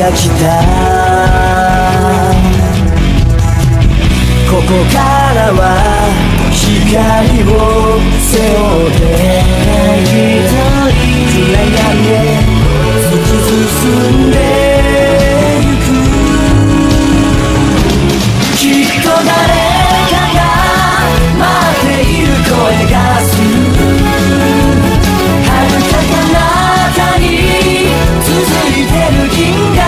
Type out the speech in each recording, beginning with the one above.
が来た。ここからは光を背負って暗闇へ突き進んでゆく。きっと誰かが待っている声がする。遥か彼方に続いてる銀河、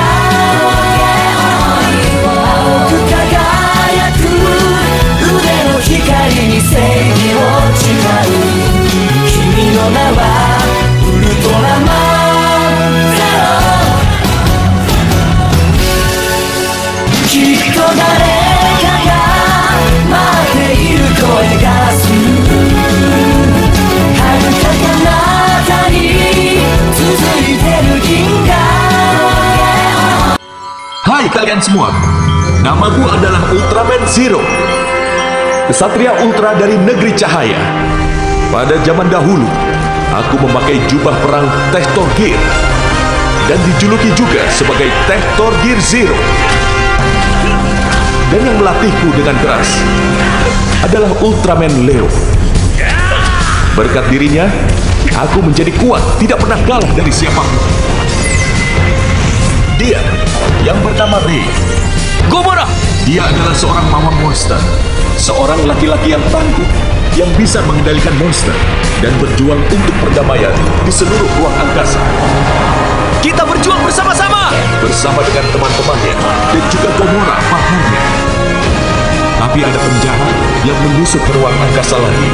青く輝く腕の光に正義を誓う。君の名はウルトラマンゼロ。きっと誰かが待っている声がする。遥か彼方に続いてる銀河。 Hai kalian semua, namaku adalah Ultraman Zero, kesatria ultra dari negeri cahaya. Pada zaman dahulu, aku memakai jubah perang Tektor Gear dan dijuluki juga sebagai Tektor Gear Zero. Dan yang melatihku dengan keras adalah Ultraman Leo. Berkat dirinya, aku menjadi kuat, tidak pernah kalah dari siapapun. Dia yang bernama Rey. Gomora! Dia adalah seorang mawar monster, seorang laki-laki yang tangguh, yang bisa mengendalikan monster dan berjuang untuk perdamaian di seluruh ruang angkasa. Kita berjuang bersama-sama! Bersama dengan teman-temannya dan juga Gomora partnernya. Tapi ada penjahat yang menyusup ke ruang angkasa lagi.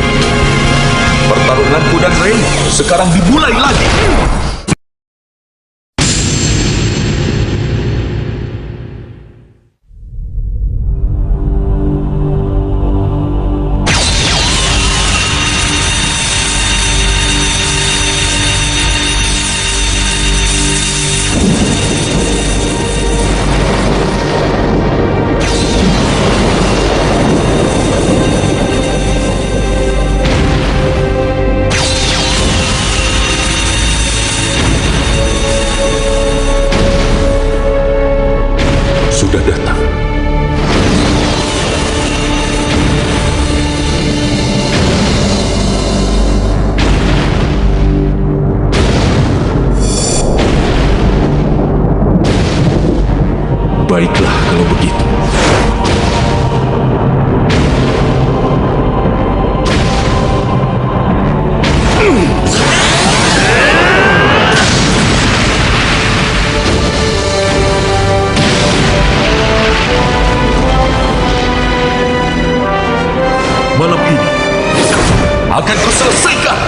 Pertarunganku dan Rey sekarang dimulai lagi. Sudah datang. Baiklah kalau begitu. Malam ini akan kuselesaikan.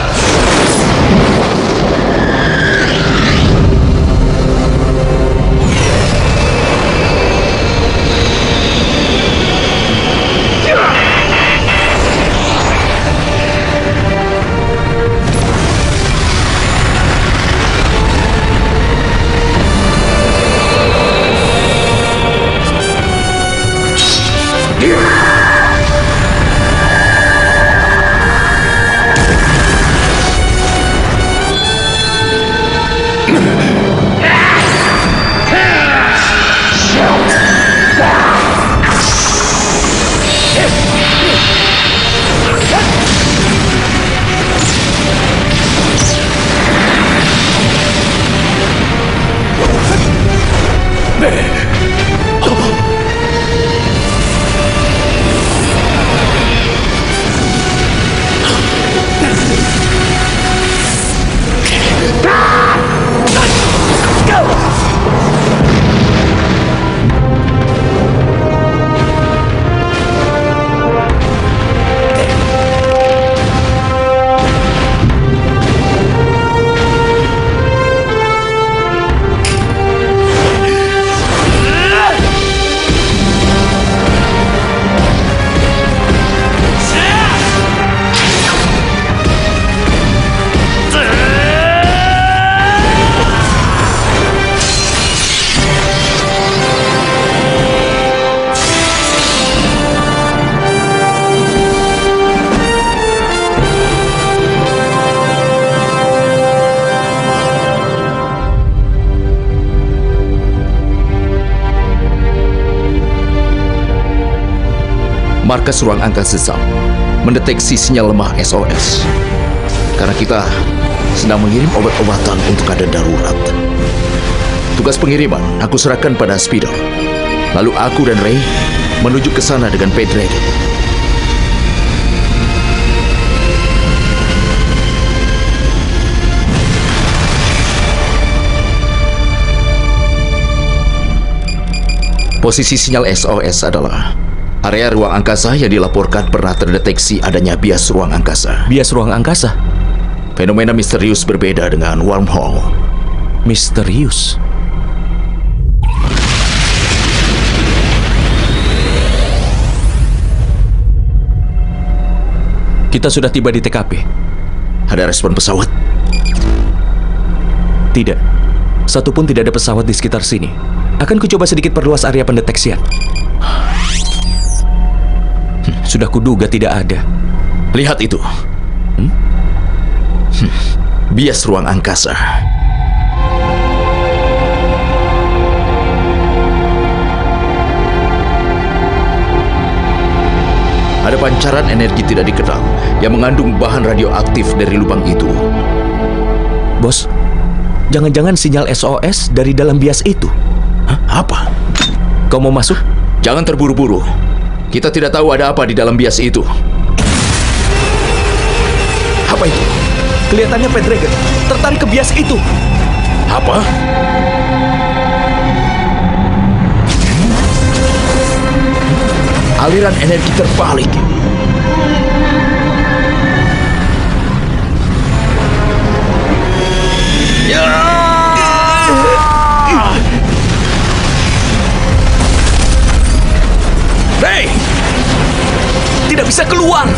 markas ruang angkasa Zam mendeteksi sinyal lemah SOS. Karena kita sedang mengirim obat-obatan untuk keadaan darurat. Tugas pengiriman aku serahkan pada Speeder. Lalu aku dan Ray menuju ke sana dengan Pendragon. Posisi sinyal SOS adalah area ruang angkasa yang dilaporkan pernah terdeteksi adanya bias ruang angkasa. Bias ruang angkasa. Fenomena misterius berbeda dengan wormhole. Misterius. Kita sudah tiba di TKP. Ada respon pesawat? Tidak. Satupun tidak ada pesawat di sekitar sini. Akan kucoba sedikit perluas area pendeteksian. Sudah kuduga tidak ada. Lihat itu. Bias ruang angkasa. Ada pancaran energi tidak dikenal yang mengandung bahan radioaktif dari lubang itu. Bos, jangan-jangan sinyal SOS dari dalam bias itu. Hah? Apa? Kau mau masuk? Jangan terburu-buru. Kita tidak tahu ada apa di dalam bias itu. Apa itu? Kelihatannya Pendragon tertarik ke bias itu. Apa? Aliran energi terbalik. Ray! Tidak bisa keluar!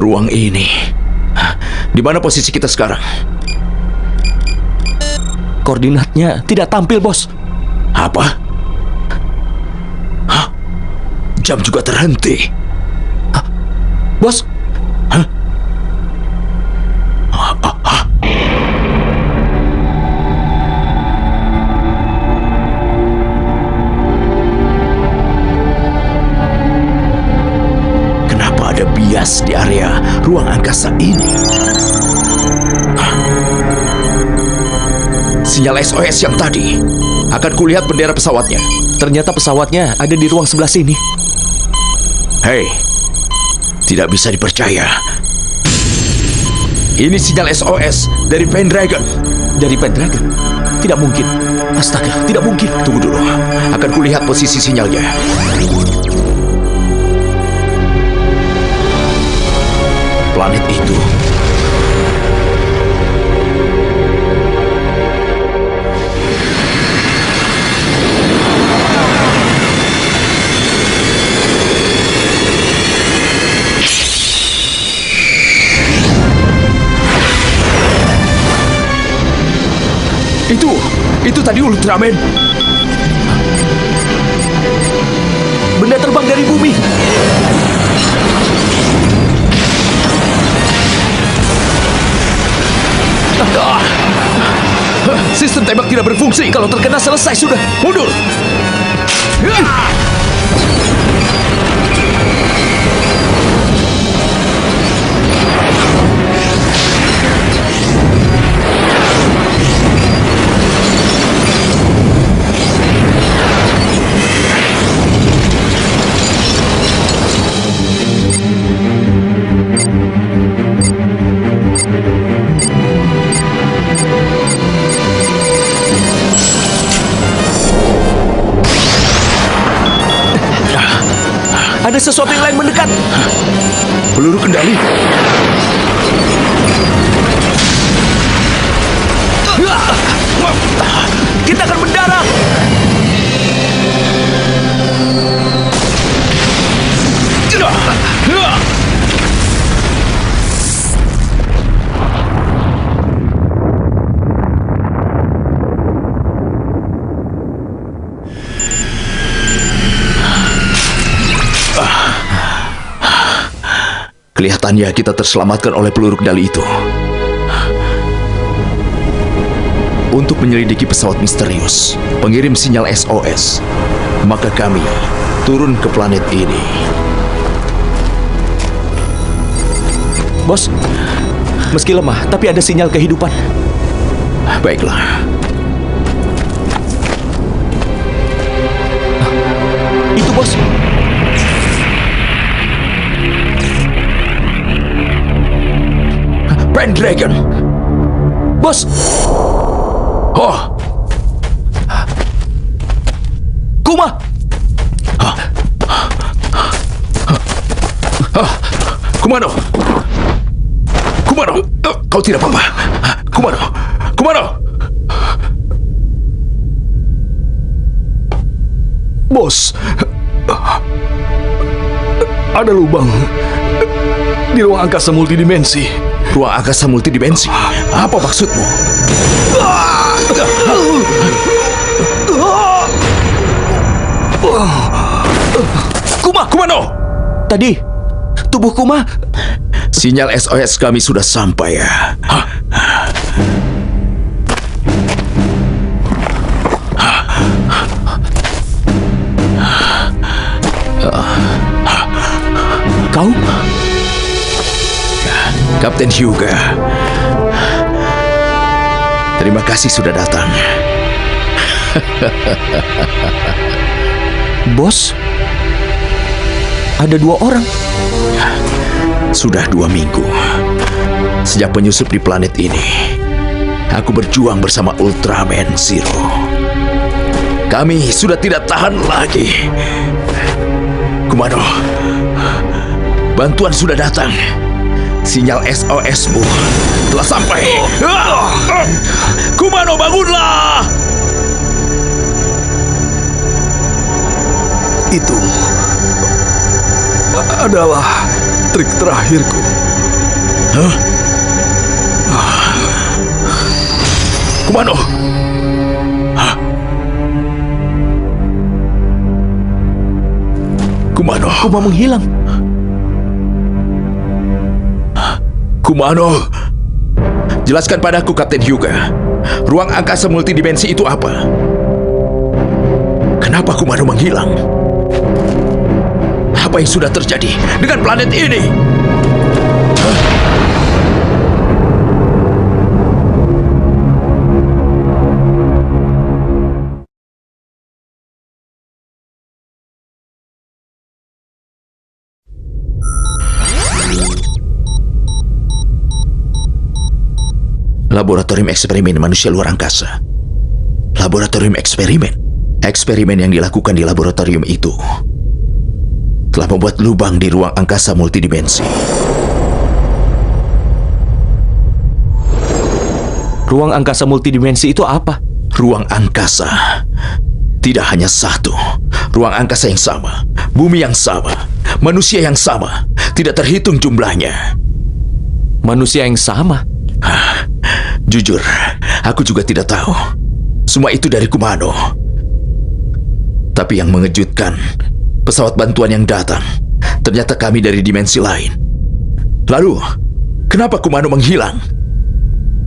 Ruang ini. Di mana posisi kita sekarang? Koordinatnya tidak tampil, Bos. Apa? Hah? Jam juga terhenti. Bos, Kenapa ada bias di area ruang angkasa ini? Sinyal SOS yang tadi. Akan kulihat bendera pesawatnya. ternyata pesawatnya ada di ruang sebelah sini. Hei, tidak bisa dipercaya. Ini sinyal SOS dari Pendragon. Dari Pendragon? Tidak mungkin. Astaga, tidak mungkin. Tunggu dulu, akan kulihat posisi sinyalnya. Planet itu Itu tadi Ultraman. Benda terbang dari bumi. Sistem tembak tidak berfungsi. Kalau terkena selesai sudah. Mundur. Ada sesuatu yang lain mendekat. Peluru kendali. Kita akan mendarat! Kelihatannya kita terselamatkan oleh peluru kendali itu. Untuk menyelidiki pesawat misterius, pengirim sinyal SOS, maka kami turun ke planet ini. Bos, meski lemah, tapi ada sinyal kehidupan. Baiklah. Itu, Bos. Pendragon! Bos! Oh! Kuma! Kumano! Kumano! Kau tidak apa-apa? Kumano! Kumano! Bos, ada lubang di ruang angkasa multidimensi. Ruang angkasa multidimensi? Apa maksudmu? Kuma! Kumano! Tadi, tubuh Kuma... Sinyal SOS kami sudah sampai ya. Kau? Kapten Hyuga. Terima kasih sudah datang. Bos? Ada 2 orang. Sudah 2 minggu sejak penyusup di planet ini. Aku berjuang bersama Ultraman Zero. Kami sudah tidak tahan lagi. Kumano, bantuan sudah datang. Sinyal SOS-mu telah sampai. Kumano, bangunlah! Itu adalah trik terakhirku. Hah? Kumano? Hah? Kumano? Kuma menghilang. Kumano? Jelaskan padaku, Kapten Hyuga. Ruang angkasa multidimensi itu apa? Kenapa Kumano menghilang? Apa yang sudah terjadi dengan planet ini? Laboratorium eksperimen manusia luar angkasa. Laboratorium eksperimen. Eksperimen yang dilakukan di laboratorium itu telah membuat lubang di ruang angkasa multidimensi. Ruang angkasa multidimensi itu apa? Ruang angkasa tidak hanya satu. Ruang angkasa yang sama, bumi yang sama, manusia yang sama, tidak terhitung jumlahnya. Manusia yang sama? Jujur, aku juga tidak tahu. Semua itu dari Kumano. Tapi yang mengejutkan, pesawat bantuan yang datang, ternyata kami dari dimensi lain. Lalu, kenapa Kumano menghilang?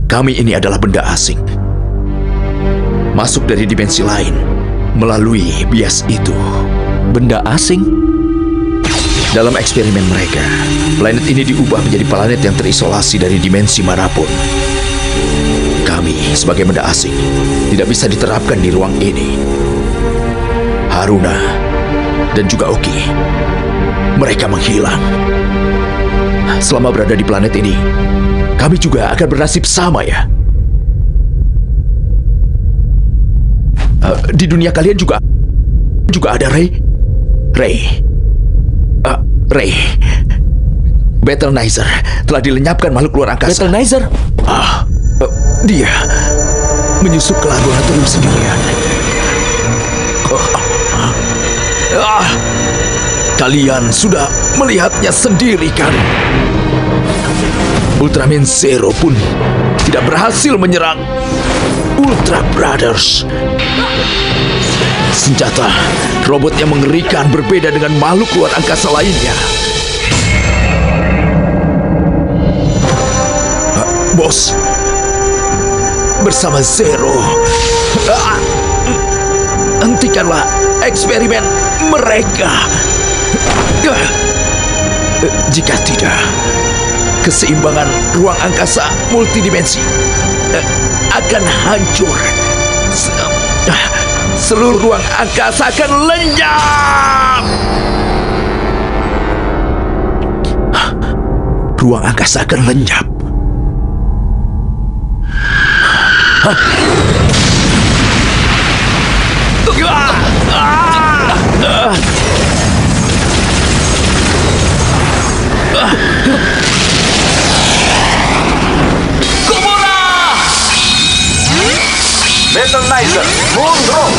Kami ini adalah benda asing. Masuk dari dimensi lain, melalui bias itu. Benda asing? Dalam eksperimen mereka, planet ini diubah menjadi planet yang terisolasi dari dimensi manapun. Kami, sebagai benda asing, tidak bisa diterapkan di ruang ini. Haruna dan juga Oki, mereka menghilang. Selama berada di planet ini, kami juga akan bernasib sama ya. Di dunia kalian juga ada Ray. Battlenizer telah dilenyapkan makhluk luar angkasa. Battlenizer? Dia menyusup ke laboratorium sendirian. Kalian sudah melihatnya sendiri kan? Ultraman Zero pun tidak berhasil menyerang Ultra Brothers. Senjata robot yang mengerikan berbeda dengan makhluk luar angkasa lainnya. Bos, bersama Zero, hentikanlah eksperimen mereka. Jika tidak, keseimbangan ruang angkasa multidimensi akan hancur. Seluruh ruang angkasa akan lenyap. Ruang angkasa akan lenyap. Metanizer, mundur!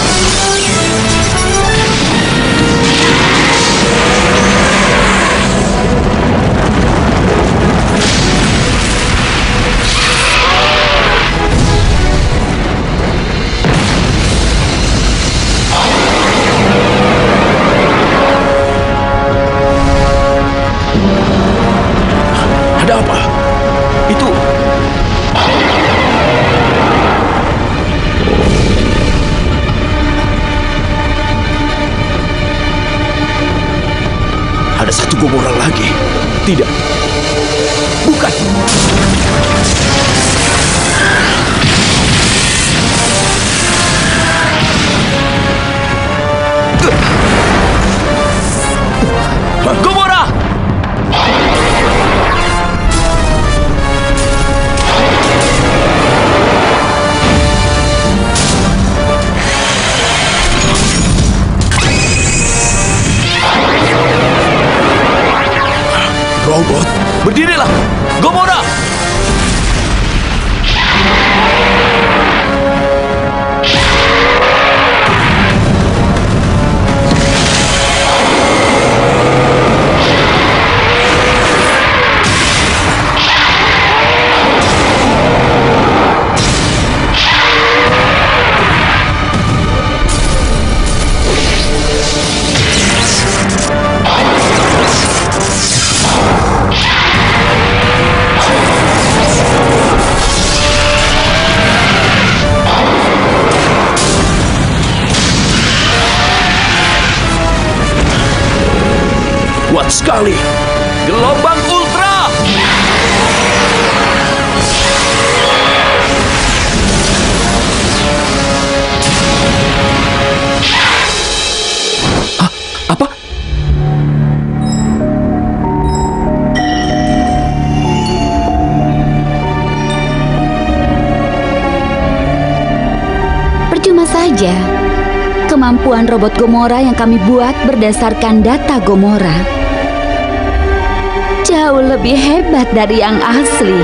Ada apa? Itu ada satu Gomora lagi. tidak. Bukan. Gomora! Robot. Berdirilah! Gomora! Kuat sekali. Gelombang Ultra! Apa? Percuma saja. Kemampuan robot Gomora yang kami buat berdasarkan data Gomora jauh lebih hebat dari yang asli.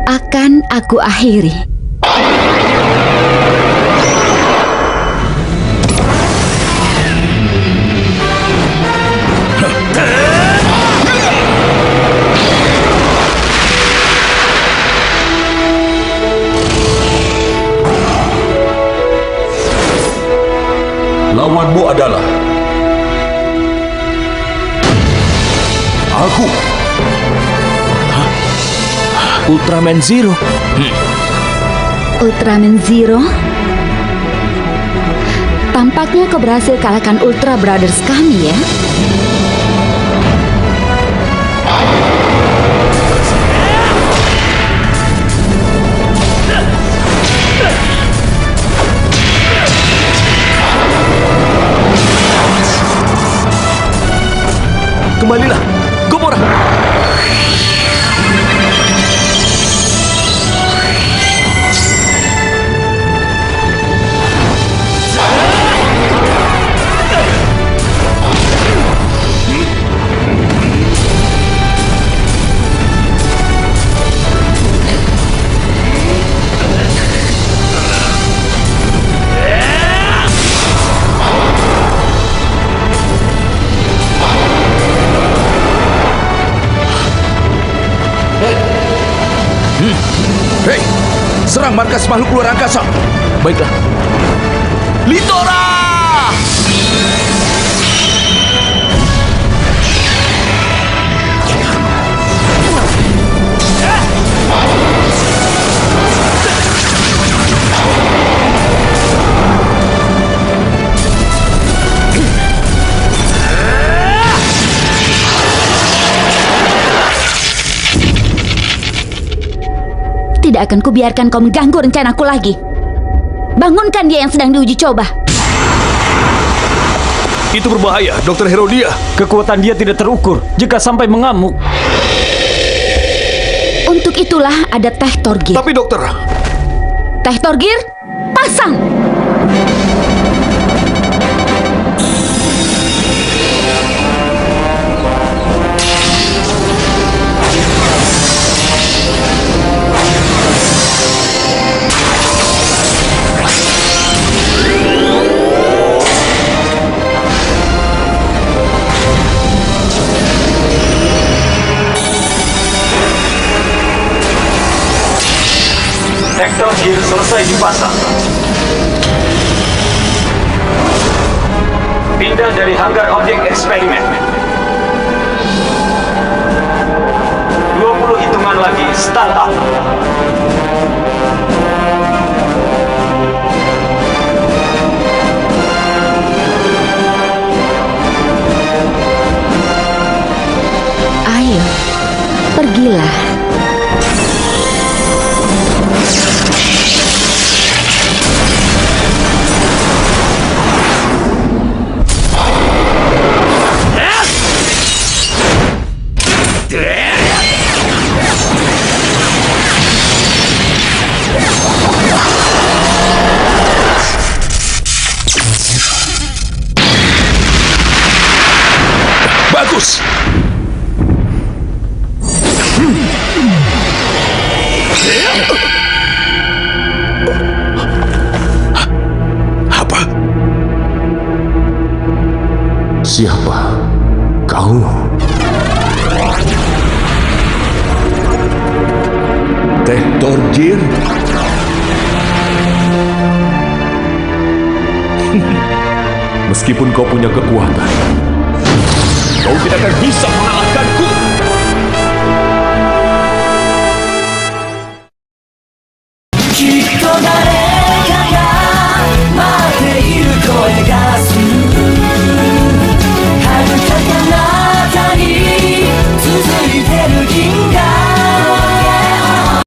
Akan aku akhiri. Lawanmu adalah aku. Ultraman Zero. Ultraman Zero? Tampaknya kau berhasil kalahkan Ultra Brothers kami ya. Kembalilah, Gomora! Hei, serang markas makhluk luar angkasa. Baiklah. Litora! Tidak akan kubiarkan kau mengganggu rencanaku lagi. Bangunkan dia yang sedang diuji coba. Itu berbahaya, Dr. Herodia. Kekuatan dia tidak terukur jika sampai mengamuk. Untuk itulah ada Teh Torgir. Tapi dokter, Teh Torgir, pasang! Hector Gear selesai dipasang. Pindah dari hanggar objek eksperimen. 20 hitungan lagi, start up. Ayo, pergilah. Bagus. Apa? Siapa kau? Teh Torgir? Meskipun kau punya kekuatan, kau tidak akan bisa mengalahkanku.